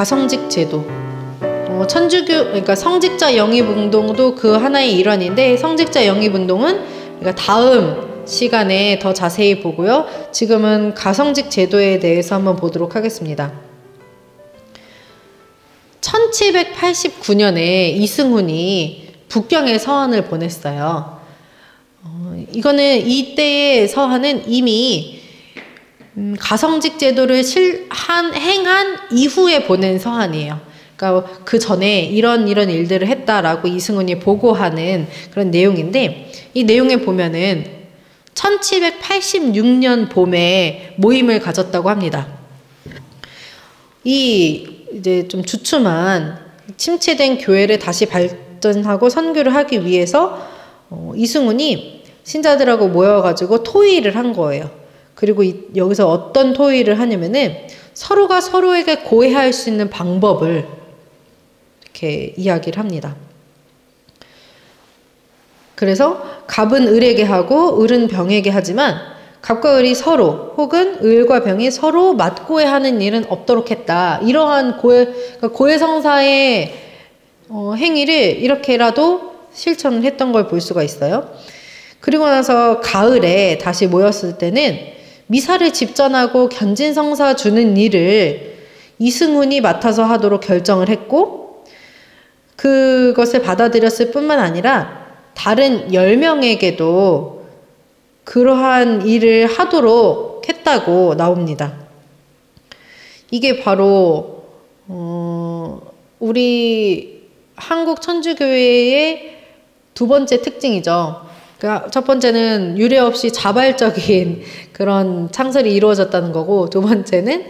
가성직 제도. 천주교, 그러니까 성직자 영입운동도 그 하나의 일환인데, 성직자 영입운동은 그러니까 다음 시간에 더 자세히 보고요. 지금은 가성직 제도에 대해서 한번 보도록 하겠습니다. 1789년에 이승훈이 북경에 서한을 보냈어요. 이거는 이때의 서한은 이미 가성직 제도를 행한 이후에 보낸 서한이에요. 그러니까 그 전에 이런 일들을 했다라고 이승훈이 보고하는 그런 내용인데, 이 내용에 보면은 1786년 봄에 모임을 가졌다고 합니다. 이제 좀 주춤한 침체된 교회를 다시 발전하고 선교를 하기 위해서 이승훈이 신자들하고 모여가지고 토의를 한 거예요. 그리고 여기서 어떤 토의를 하냐면은 서로가 서로에게 고해할 수 있는 방법을 이렇게 이야기를 합니다. 그래서 갑은 을에게 하고 을은 병에게 하지만 갑과 을이 서로 혹은 을과 병이 서로 맞고해하는 일은 없도록 했다. 이러한 고해성사의 행위를 이렇게라도 실천을 했던 걸 볼 수가 있어요. 그리고 나서 가을에 다시 모였을 때는 미사를 집전하고 견진성사 주는 일을 이승훈이 맡아서 하도록 결정을 했고, 그것을 받아들였을 뿐만 아니라 다른 10명에게도 그러한 일을 하도록 했다고 나옵니다. 이게 바로 우리 한국 천주교회의 두 번째 특징이죠. 그러니까 첫 번째는 유례 없이 자발적인 그런 창설이 이루어졌다는 거고, 두 번째는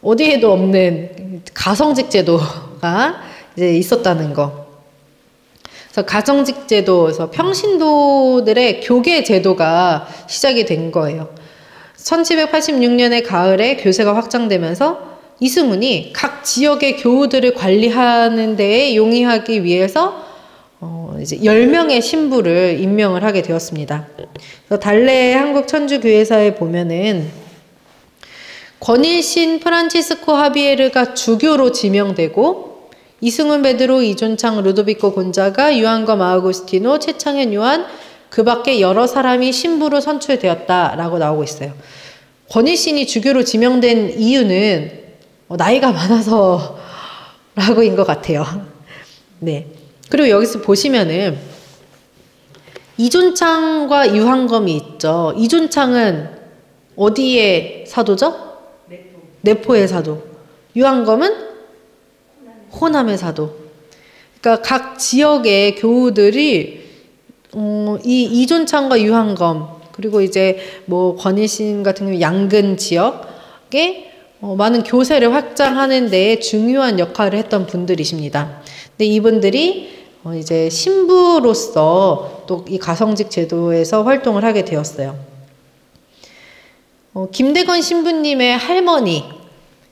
어디에도 없는 가성직 제도가 이제 있었다는 거. 그래서 가성직 제도에서 평신도들의 교계 제도가 시작이 된 거예요. 1786년의 가을에 교세가 확장되면서 이승훈이 각 지역의 교우들을 관리하는 데에 용이하기 위해서 이제 10명의 신부를 임명을 하게 되었습니다. 그래서 달래 한국 천주교회사에 보면은 권일신 프란치스코 하비에르가 주교로 지명되고, 이승훈, 베드로, 이존창, 루도비코 곤자가, 유한검, 아우구스티노, 최창현, 요한, 그 밖에 여러 사람이 신부로 선출되었다라고 나오고 있어요. 권일신이 주교로 지명된 이유는 나이가 많아서 라고인 것 같아요. 네. 그리고 여기서 보시면은 이존창과 유한검이 있죠. 이존창은 어디의 사도죠? 내포의 사도. 유한검은 호남의 사도. 그러니까 각 지역의 교우들이 이 이존창과 유한검, 그리고 이제 뭐 권일신 같은 경우 양근 지역에 많은 교세를 확장하는 데에 중요한 역할을 했던 분들이십니다. 근데 이분들이 이제 신부로서 또 이 가성직 제도에서 활동을 하게 되었어요. 김대건 신부님의 할머니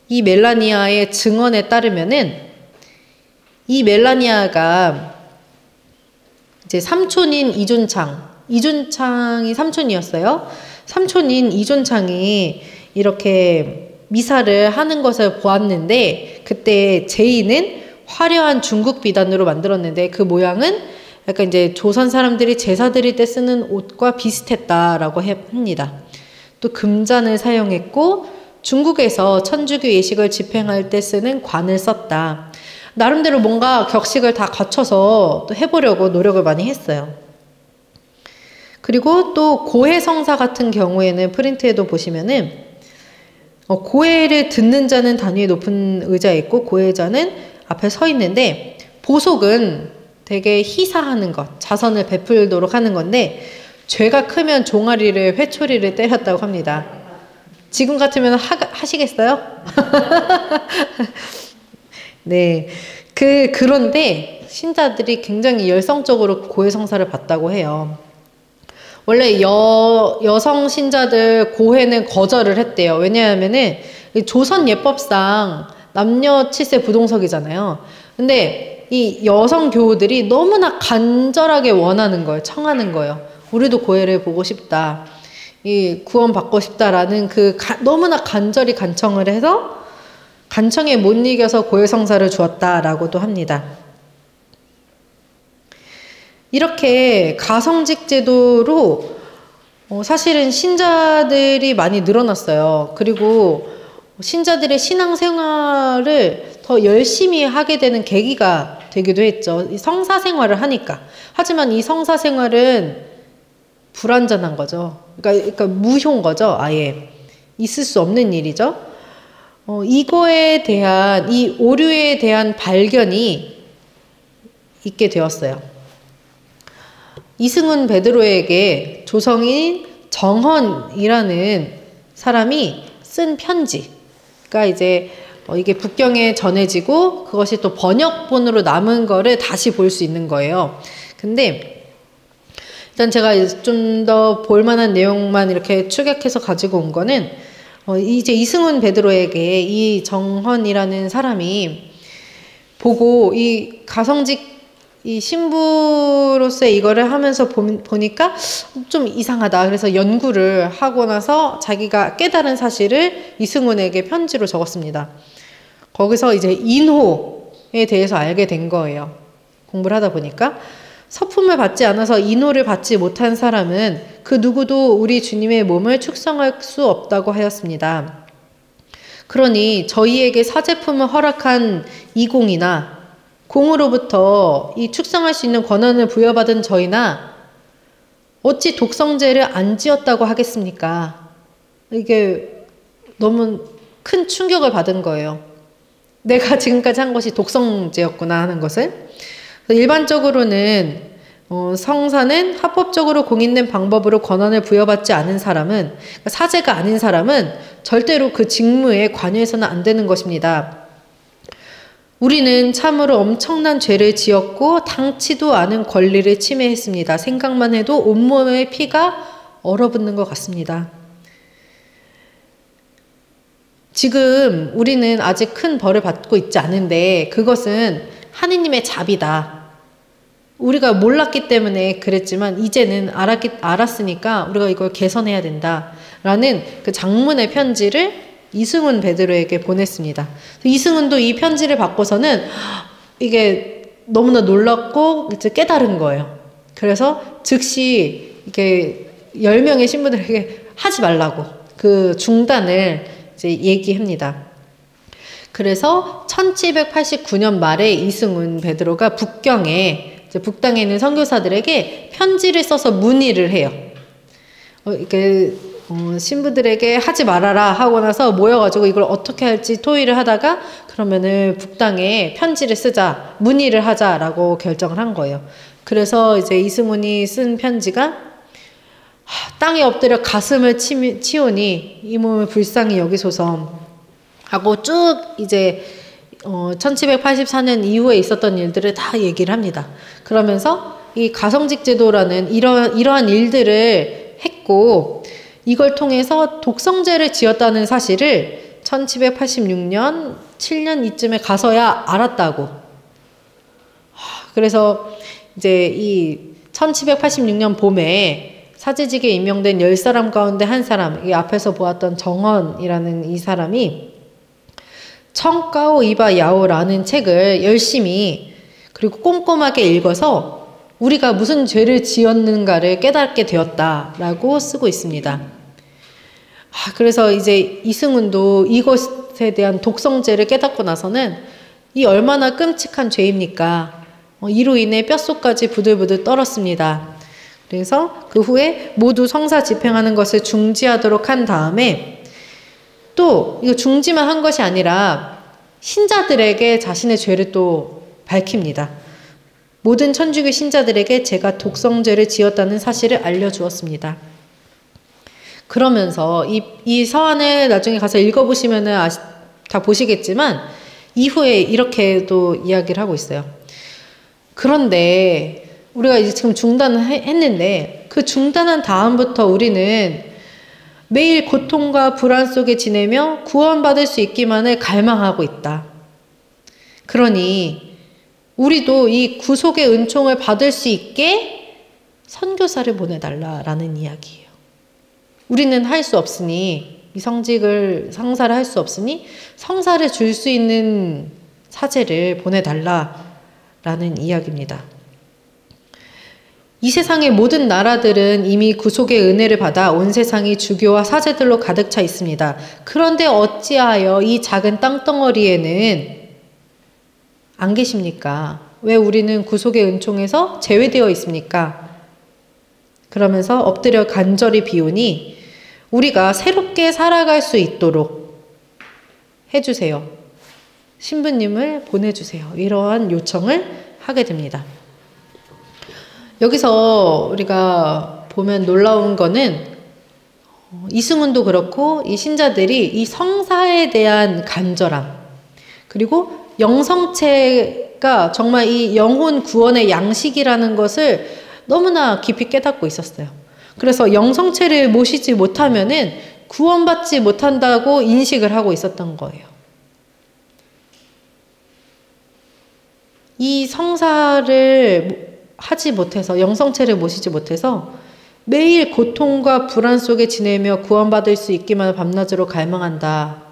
이 멜라니아의 증언에 따르면은, 이 멜라니아가 이제 삼촌인 이존창이 삼촌이었어요. 삼촌인 이존창이 이렇게 미사를 하는 것을 보았는데, 그때 제의는 화려한 중국 비단으로 만들었는데 그 모양은 약간 이제 조선 사람들이 제사 드릴 때 쓰는 옷과 비슷했다라고 합니다. 또 금잔을 사용했고, 중국에서 천주교 예식을 집행할 때 쓰는 관을 썼다. 나름대로 뭔가 격식을 다 갖춰서 또 해보려고 노력을 많이 했어요. 그리고 또 고해성사 같은 경우에는 프린트에도 보시면은 고해를 듣는 자는 단위에 높은 의자에 있고 고해자는 앞에 서 있는데, 보속은 되게 희사하는 것, 자선을 베풀도록 하는 건데, 죄가 크면 종아리를 회초리를 때렸다고 합니다. 지금 같으면 하시겠어요? 네. 그런데 신자들이 굉장히 열성적으로 고해성사를 받다고 해요. 원래 여성 신자들 고해는 거절을 했대요. 왜냐하면은 조선 예법상 남녀 칠세 부동석이잖아요. 근데 이 여성 교우들이 너무나 간절하게 원하는 거예요. 청하는 거예요. 우리도 고해를 보고 싶다. 이 구원받고 싶다라는 너무나 간절히 간청을 해서 간청에 못 이겨서 고해성사를 주었다라고도 합니다. 이렇게 가성직 제도로 사실은 신자들이 많이 늘어났어요. 그리고 신자들의 신앙생활을 더 열심히 하게 되는 계기가 되기도 했죠. 이 성사생활을 하니까. 하지만 이 성사생활은 불완전한 거죠. 그러니까 무효인 거죠. 아예. 있을 수 없는 일이죠. 이거에 대한, 이 오류에 대한 발견이 있게 되었어요. 이승훈 베드로에게 조성인 정헌이라는 사람이 쓴 편지가 이제 이게 북경에 전해지고 그것이 또 번역본으로 남은 거를 다시 볼 수 있는 거예요. 근데 일단 제가 좀 더 볼만한 내용만 이렇게 축약해서 가지고 온 거는 이제 이승훈 베드로에게 이 정헌이라는 사람이 보고 이 가성직 이 신부로서의 이거를 하면서 보니까 좀 이상하다. 그래서 연구를 하고 나서 자기가 깨달은 사실을 이승훈에게 편지로 적었습니다. 거기서 이제 인호에 대해서 알게 된 거예요. 공부를 하다 보니까. 서품을 받지 않아서 인호를 받지 못한 사람은 그 누구도 우리 주님의 몸을 축성할 수 없다고 하였습니다. 그러니 저희에게 사제품을 허락한 이공이나 공으로부터 이 축성할 수 있는 권한을 부여받은 저희나 어찌 독성제를 안 지었다고 하겠습니까? 이게 너무 큰 충격을 받은 거예요. 내가 지금까지 한 것이 독성제였구나 하는 것을. 일반적으로는 성사는 합법적으로 공인된 방법으로 권한을 부여받지 않은 사람은, 사제가 아닌 사람은 절대로 그 직무에 관여해서는 안 되는 것입니다. 우리는 참으로 엄청난 죄를 지었고 당치도 않은 권리를 침해했습니다. 생각만 해도 온몸의 피가 얼어붙는 것 같습니다. 지금 우리는 아직 큰 벌을 받고 있지 않은데 그것은 하느님의 자비다. 우리가 몰랐기 때문에 그랬지만 이제는 알았으니까 우리가 이걸 개선해야 된다. 라는 그 장문의 편지를 이승훈 베드로에게 보냈습니다. 이승훈도 이 편지를 받고서는 이게 너무나 놀랍고 이제 깨달은 거예요. 그래서 즉시 이게 10명의 신부들에게 하지 말라고 그 중단을 이제 얘기합니다. 그래서 1789년 말에 이승훈 베드로가 북경에 이제 북당에 있는 선교사들에게 편지를 써서 문의를 해요. 신부들에게 하지 말아라 하고 나서 모여가지고 이걸 어떻게 할지 토의를 하다가 그러면은 북당에 편지를 쓰자, 문의를 하자라고 결정을 한 거예요. 그래서 이제 이승훈이 쓴 편지가 땅에 엎드려 가슴을 치오니 이 몸을 불쌍히 여기소서 하고 쭉 이제 1784년 이후에 있었던 일들을 다 얘기를 합니다. 그러면서 이 가성직 제도라는 이러한 일들을 했고 이걸 통해서 독성제를 지었다는 사실을 1786년, 7년 이쯤에 가서야 알았다고. 그래서 이제 이 1786년 봄에 사제직에 임명된 10사람 가운데 한 사람, 이 앞에서 보았던 정헌이라는 이 사람이 청가오 이바 야오라는 책을 열심히 그리고 꼼꼼하게 읽어서 우리가 무슨 죄를 지었는가를 깨닫게 되었다라고 쓰고 있습니다. 그래서 이제 이승훈도 이것에 대한 독성죄를 깨닫고 나서는 이 얼마나 끔찍한 죄입니까? 이로 인해 뼛속까지 부들부들 떨었습니다. 그래서 그 후에 모두 성사 집행하는 것을 중지하도록 한 다음에 또 이거 중지만 한 것이 아니라 신자들에게 자신의 죄를 또 밝힙니다. 모든 천주교 신자들에게 제가 독성죄를 지었다는 사실을 알려주었습니다. 그러면서 이 서한을 나중에 가서 읽어보시면은 다 보시겠지만 이후에 이렇게도 이야기를 하고 있어요. 그런데 우리가 이제 지금 중단을 했는데 그 중단한 다음부터 우리는 매일 고통과 불안 속에 지내며 구원받을 수 있기만을 갈망하고 있다. 그러니 우리도 이 구속의 은총을 받을 수 있게 선교사를 보내달라라는 이야기예요. 우리는 할 수 없으니 이 성직을 성사를 할 수 없으니 성사를 줄 수 있는 사제를 보내달라라는 이야기입니다. 이 세상의 모든 나라들은 이미 구속의 은혜를 받아 온 세상이 주교와 사제들로 가득 차 있습니다. 그런데 어찌하여 이 작은 땅덩어리에는 안 계십니까? 왜 우리는 구속의 은총에서 제외되어 있습니까? 그러면서 엎드려 간절히 비우니 우리가 새롭게 살아갈 수 있도록 해주세요. 신부님을 보내주세요. 이러한 요청을 하게 됩니다. 여기서 우리가 보면 놀라운 거는 이승훈도 그렇고 이 신자들이 이 성사에 대한 간절함, 그리고 영성체가 정말 이 영혼 구원의 양식이라는 것을 너무나 깊이 깨닫고 있었어요. 그래서 영성체를 모시지 못하면은 구원받지 못한다고 인식을 하고 있었던 거예요. 이 성사를 하지 못해서, 영성체를 모시지 못해서 매일 고통과 불안 속에 지내며 구원받을 수 있기만 밤낮으로 갈망한다.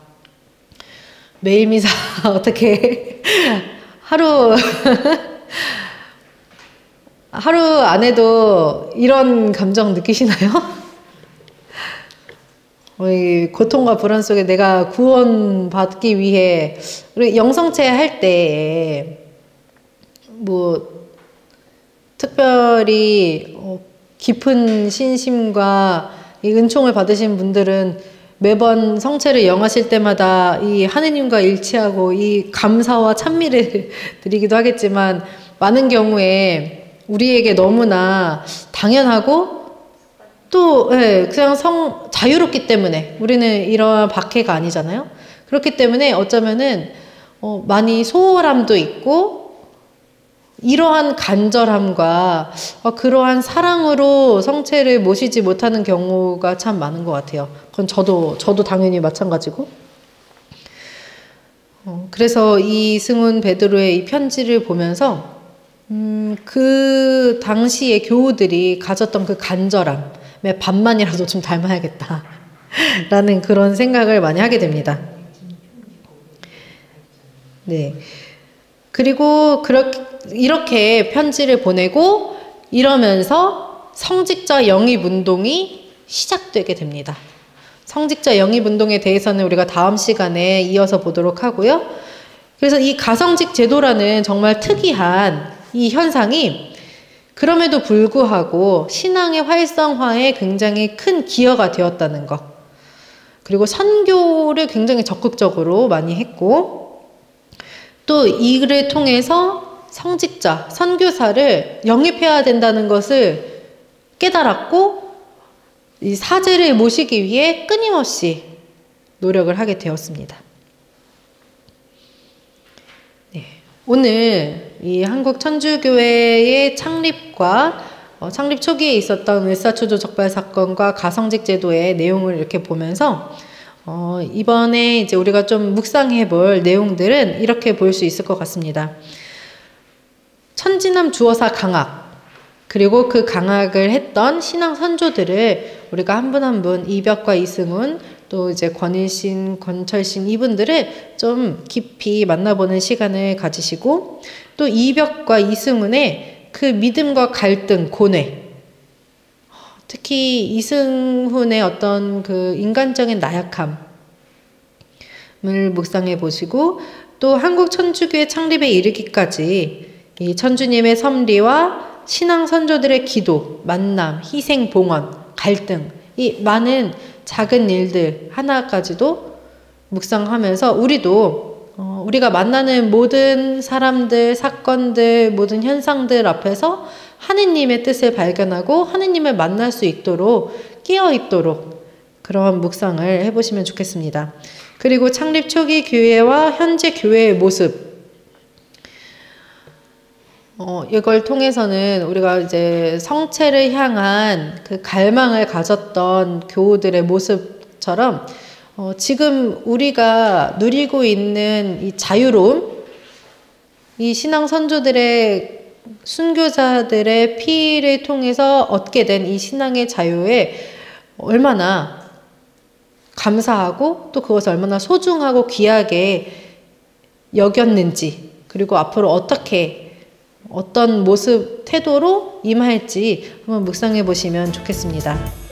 매일 미사 어떻게 하루 안에도 이런 감정 느끼시나요? 고통과 불안 속에 내가 구원받기 위해, 우리 영성체 할 때 뭐 특별히 깊은 신심과 이 은총을 받으신 분들은 매번 성체를 영하실 때마다 이 하느님과 일치하고 이 감사와 찬미를 드리기도 하겠지만, 많은 경우에 우리에게 너무나 당연하고 또 그냥 자유롭기 때문에, 우리는 이러한 박해가 아니잖아요. 그렇기 때문에 어쩌면은 많이 소홀함도 있고, 이러한 간절함과 그러한 사랑으로 성체를 모시지 못하는 경우가 참 많은 것 같아요. 그건 저도 당연히 마찬가지고. 그래서 이 승훈 베드로의 이 편지를 보면서 그 당시의 교우들이 가졌던 그 간절함의 반만이라도 좀 닮아야겠다 라는 그런 생각을 많이 하게 됩니다. 네. 그리고 이렇게 편지를 보내고 이러면서 성직자 영입운동이 시작되게 됩니다. 성직자 영입운동에 대해서는 우리가 다음 시간에 이어서 보도록 하고요. 그래서 이 가성직 제도라는 정말 특이한 이 현상이 그럼에도 불구하고 신앙의 활성화에 굉장히 큰 기여가 되었다는 것. 그리고 선교를 굉장히 적극적으로 많이 했고, 또 이를 통해서 성직자, 선교사를 영입해야 된다는 것을 깨달았고, 이 사제를 모시기 위해 끊임없이 노력을 하게 되었습니다. 네. 오늘 이 한국천주교회의 창립과 창립 초기에 있었던 을사초조 적발 사건과 가성직 제도의 내용을 이렇게 보면서 이번에 이제 우리가 좀 묵상해 볼 내용들은 이렇게 볼 수 있을 것 같습니다. 천지남 주어사 강학, 그리고 그 강학을 했던 신앙 선조들을 우리가 한 분 한 분, 이벽과 이승훈, 또 이제 권일신, 권철신 이분들을 좀 깊이 만나보는 시간을 가지시고, 또 이벽과 이승훈의 그 믿음과 갈등, 고뇌, 특히 이승훈의 어떤 그 인간적인 나약함을 묵상해 보시고, 또 한국 천주교회 창립에 이르기까지 이 천주님의 섭리와 신앙 선조들의 기도, 만남, 희생, 봉헌, 갈등, 이 많은 작은 일들 하나까지도 묵상하면서 우리가 만나는 모든 사람들, 사건들, 모든 현상들 앞에서 하느님의 뜻을 발견하고 하느님을 만날 수 있도록 깨어 있도록 그런 묵상을 해보시면 좋겠습니다. 그리고 창립 초기 교회와 현재 교회의 모습, 이걸 통해서는 우리가 이제 성체를 향한 그 갈망을 가졌던 교우들의 모습처럼 지금 우리가 누리고 있는 이 자유로움, 이 신앙 선조들의 순교자들의 피를 통해서 얻게 된 이 신앙의 자유에 얼마나 감사하고 또 그것을 얼마나 소중하고 귀하게 여겼는지, 그리고 앞으로 어떤 모습, 태도로 임할지 한번 묵상해 보시면 좋겠습니다.